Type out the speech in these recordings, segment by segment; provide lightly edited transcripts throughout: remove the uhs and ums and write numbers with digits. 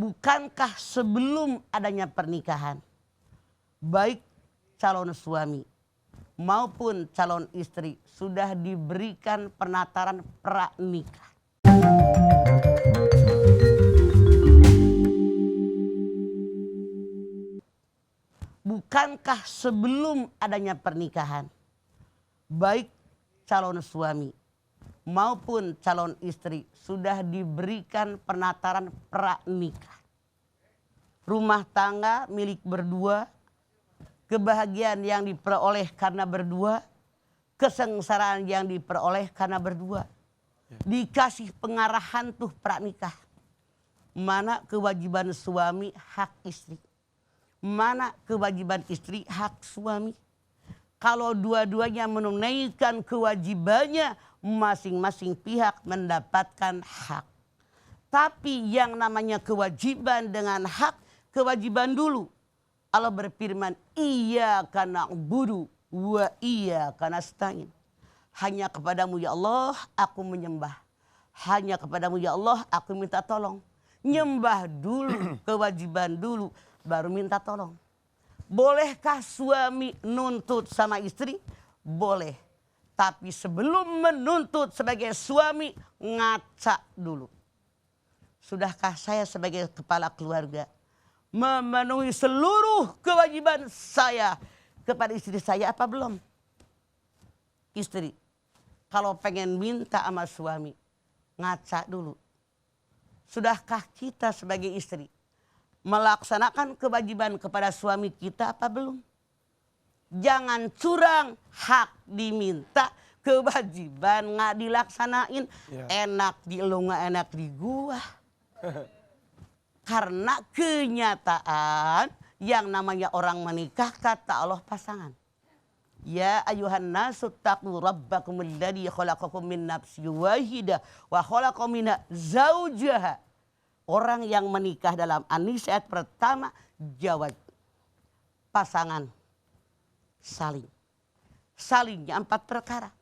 Bukankah sebelum adanya pernikahan, baik calon suami maupun calon istri sudah diberikan penataran pranikah? Bukankah sebelum adanya pernikahan, baik calon suami maupun calon istri sudah diberikan penataran pranikah? Rumah tangga milik berdua, kebahagiaan yang diperoleh karena berdua, kesengsaraan yang diperoleh karena berdua. Dikasih pengarahan tuh pranikah. Mana kewajiban suami, hak istri. Mana kewajiban istri, hak suami. Kalau dua-duanya menunaikan kewajibannya, masing-masing pihak mendapatkan hak. Tapi yang namanya kewajiban dengan hak, kewajiban dulu. Allah berfirman, iyyaka na'budu wa iyyaka nasta'in. Hanya kepadamu ya Allah aku menyembah. Hanya kepadamu ya Allah aku minta tolong. Nyembah dulu, kewajiban dulu, baru minta tolong. Bolehkah suami nuntut sama istri? Boleh. Tapi sebelum menuntut sebagai suami, ngaca dulu. Sudahkah saya sebagai kepala keluarga memenuhi seluruh kewajiban saya kepada istri saya apa belum? Istri, kalau pengen minta sama suami, ngaca dulu. Sudahkah kita sebagai istri melaksanakan kewajiban kepada suami kita apa belum? Jangan curang, hak diminta, kewajiban nggak dilaksanain. Ya. Enak di lu nggak enak di gua. Karena kenyataan yang namanya orang menikah kata Allah pasangan. Ya ayuhan nasu taqu rabbakumul ladzi khalaqakum min nafsin wahidah wa khalaqa minha zaujaha. Orang yang menikah dalam An-Nisa ayat pertama jawab pasangan saling. Salingnya 4 perkara.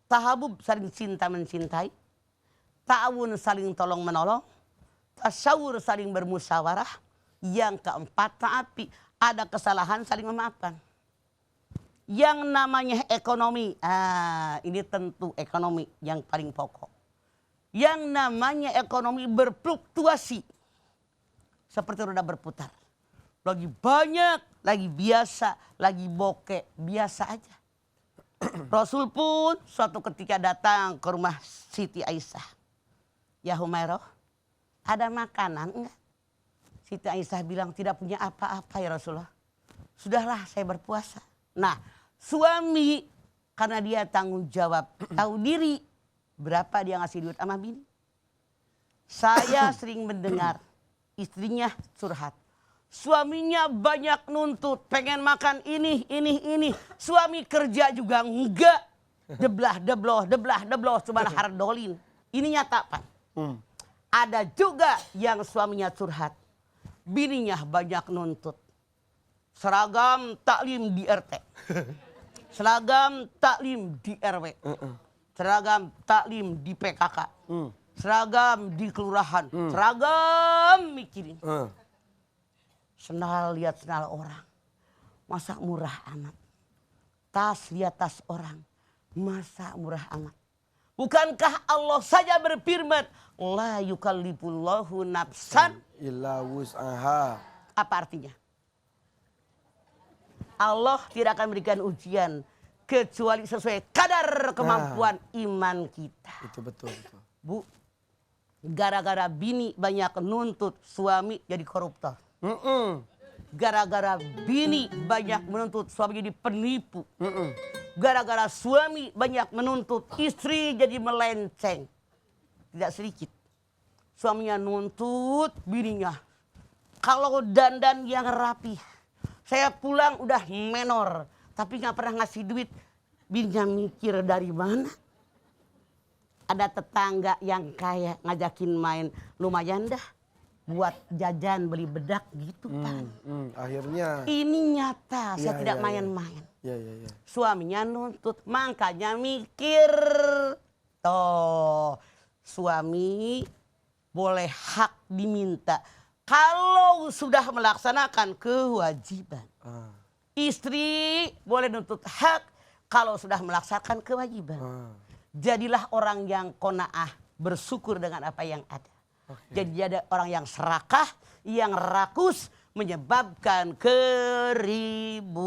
Tahabub saling cinta mencintai. Ta'awun saling tolong menolong. Tasyawur saling bermusyawarah. Yang keempat ta'afi, ada kesalahan saling memaafkan. Yang namanya ekonomi, ini tentu ekonomi yang paling pokok. Yang namanya ekonomi berfluktuasi. Seperti roda berputar. Lagi banyak, lagi biasa, lagi bokeh, biasa aja. Rasul pun suatu ketika datang ke rumah Siti Aisyah. Ya Humairah, ada makanan enggak? Siti Aisyah bilang tidak punya apa-apa ya Rasulullah. Sudahlah saya berpuasa. Nah suami karena dia tanggung jawab, tahu diri berapa dia ngasih duit sama bini. Saya sering mendengar istrinya curhat. Suaminya banyak nuntut, pengen makan ini. Suami kerja juga enggak. Deblah, cuma hardolin. Ini nyata Pak. Ada juga yang suaminya curhat. Bininya banyak nuntut. Seragam taklim di RT. Seragam taklim di RW. Seragam taklim di PKK. Seragam di kelurahan. Seragam mikirin. Sendal lihat sendal orang. Masa murah amat. Tas lihat tas orang. Masa murah amat. Bukankah Allah saja berfirman, la yukallifullahu nafsan illa wus'aha. Apa artinya? Allah tidak akan memberikan ujian kecuali sesuai kadar kemampuan iman kita. Itu betul. Bu, gara-gara bini banyak nuntut, suami jadi koruptor. Gara-gara bini banyak menuntut, suami jadi penipu. Gara-gara suami banyak menuntut, istri jadi melenceng. Tidak sedikit. Suaminya nuntut bininya. Kalau dandan yang rapi. Saya pulang udah menor. Tapi gak pernah ngasih duit. Bininya mikir dari mana. Ada tetangga yang kaya ngajakin main. Lumayan dah. Buat jajan beli bedak gitu Pak. Akhirnya. Ini nyata, saya tidak main-main. Ya. Suaminya nuntut, makanya mikir. Tuh, suami boleh hak diminta. Kalau sudah melaksanakan kewajiban. Ah, Istri boleh nuntut hak kalau sudah melaksanakan kewajiban. ah. Jadilah orang yang qanaah, bersyukur dengan apa yang ada. Oke. Jadi ada orang yang serakah, yang rakus, menyebabkan keributan.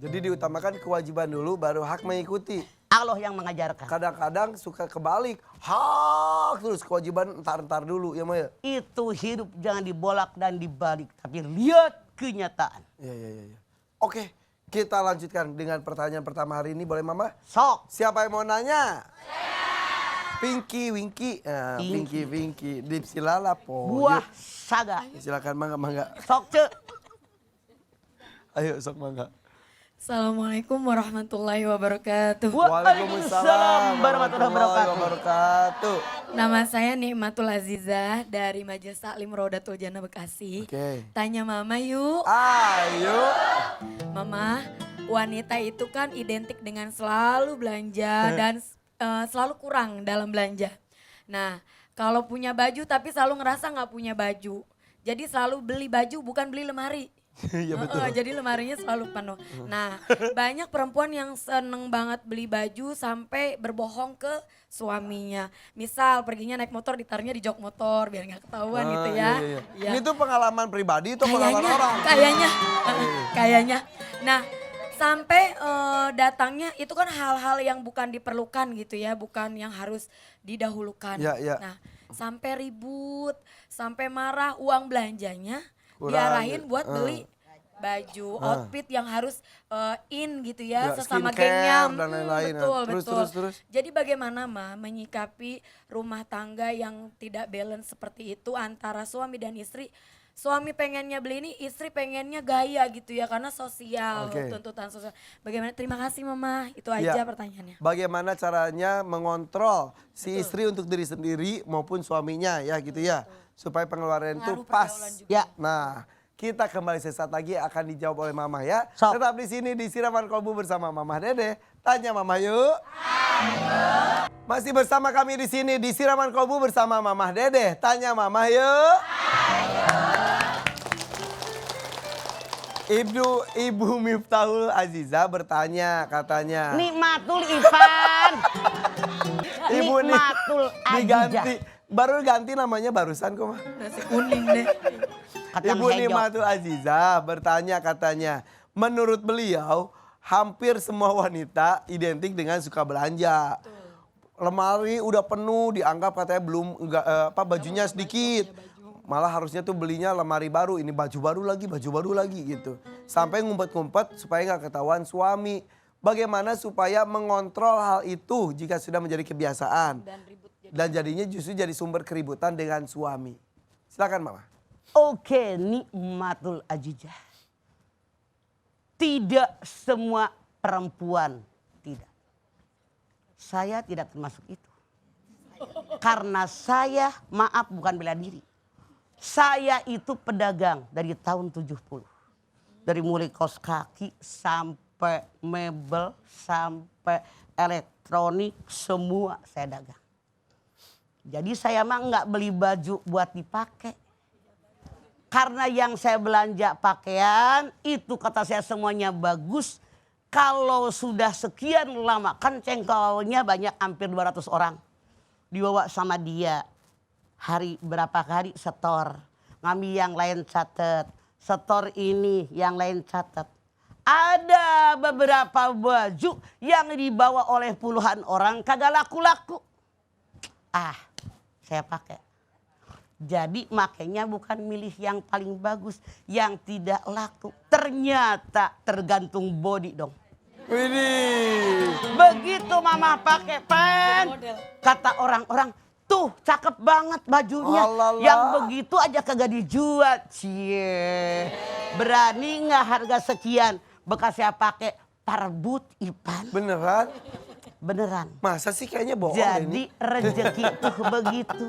Jadi diutamakan kewajiban dulu baru hak mengikuti. Allah yang mengajarkan. Kadang-kadang suka kebalik. Hak terus kewajiban entar dulu ya Maya. Itu hidup jangan dibolak dan dibalik. Tapi lihat kenyataan. Iya. Oke, kita lanjutkan dengan pertanyaan pertama hari ini. Boleh Mama? Sok. Siapa yang mau nanya? Pinky, Winky. Nah, Pinky. Pinky. Dipsilala po. Buah saga. Silakan mangga. Sok ce. Ayo sok mangga. Assalamualaikum warahmatullahi wabarakatuh. Waalaikumsalam warahmatullahi wabarakatuh. Nama saya Nikmatul Azizah dari Majelis Taklim Rodatul Jannah Bekasi. Oke. Tanya Mama yuk. Ayo. Mama, wanita itu kan identik dengan selalu belanja dan selalu kurang dalam belanja. Nah, kalau punya baju tapi selalu ngerasa nggak punya baju. Jadi selalu beli baju bukan beli lemari. Iya betul. Jadi lemarinya selalu penuh. Nah, banyak perempuan yang seneng banget beli baju sampai berbohong ke suaminya. Misal perginya naik motor ditaruhnya di jok motor biar nggak ketahuan gitu ya. Iya. Ya. Ini tuh pengalaman pribadi atau pengalaman orang? Kayaknya. Nah, sampai datangnya itu kan hal-hal yang bukan diperlukan gitu ya, bukan yang harus didahulukan. Ya. Nah, sampai ribut, sampai marah, uang belanjanya Kurang. diarahin buat beli baju, outfit yang harus in gitu ya, Ya, sesama skincare gengnya. dan lain-lain. Betul. Terus. Jadi bagaimana Ma menyikapi rumah tangga yang tidak balance seperti itu antara suami dan istri? Suami pengennya beli ini, istri pengennya gaya gitu ya karena sosial, Oke. tuntutan sosial. Bagaimana? Terima kasih Mama, itu Ya. aja pertanyaannya. Bagaimana caranya mengontrol si istri untuk diri sendiri maupun suaminya ya gitu ya. Supaya pengeluaran itu Pengaruh pas. pergaulan juga. Ya. Nah, kita kembali sesaat lagi akan dijawab oleh Mama ya. Sok. Tetap di sini di Siraman Kolbu bersama Mama Dede. Tanya Mama yuk. Masih bersama kami di sini di Siraman Kolbu bersama Mama Dede. Tanya Mama yuk. Ibu Miftahul Aziza bertanya katanya. Nikmatul Ivan. Ibu nih Nikmatul diganti. Azizah. Baru ganti namanya barusan kok. Nasi kuning deh. Kacang Ibu hijau. Nikmatul Aziza bertanya katanya, menurut beliau hampir semua wanita identik dengan suka belanja. Lemari udah penuh dianggap katanya belum bajunya sedikit. Malah harusnya tuh belinya lemari baru, ini baju baru lagi gitu. Sampai ngumpet-ngumpet supaya nggak ketahuan suami. Bagaimana supaya mengontrol hal itu jika sudah menjadi kebiasaan. Dan jadinya justru jadi sumber keributan dengan suami. Silakan Mama. Oke, Nikmatul Azizah. Tidak semua perempuan tidak. Saya tidak termasuk itu. Karena saya, maaf bukan bela diri. Saya itu pedagang dari tahun 70. Dari mulai kaos kaki sampai mebel, sampai elektronik, semua saya dagang. Jadi saya mah nggak beli baju buat dipakai. Karena yang saya belanja pakaian itu kata saya semuanya bagus. Kalau sudah sekian lama kan cengkolnya banyak hampir 200 orang. Dibawa sama dia. Berapa hari setor. Ngambil yang lain catat. Setor ini yang lain catat. Ada beberapa baju yang dibawa oleh puluhan orang kagak laku-laku. Saya pakai. Jadi makanya bukan milih yang paling bagus, yang tidak laku. Ternyata tergantung body dong. Widih. Begitu Mama pakai pen, kata orang-orang, tuh cakep banget bajunya. Alalah. Yang begitu aja kagak dijual. Cie. Berani nggak harga sekian? Bekas saya pakai Parbut Ipan. Beneran? Beneran. Masa sih kayaknya bohong deh ini? Jadi rezeki tuh begitu.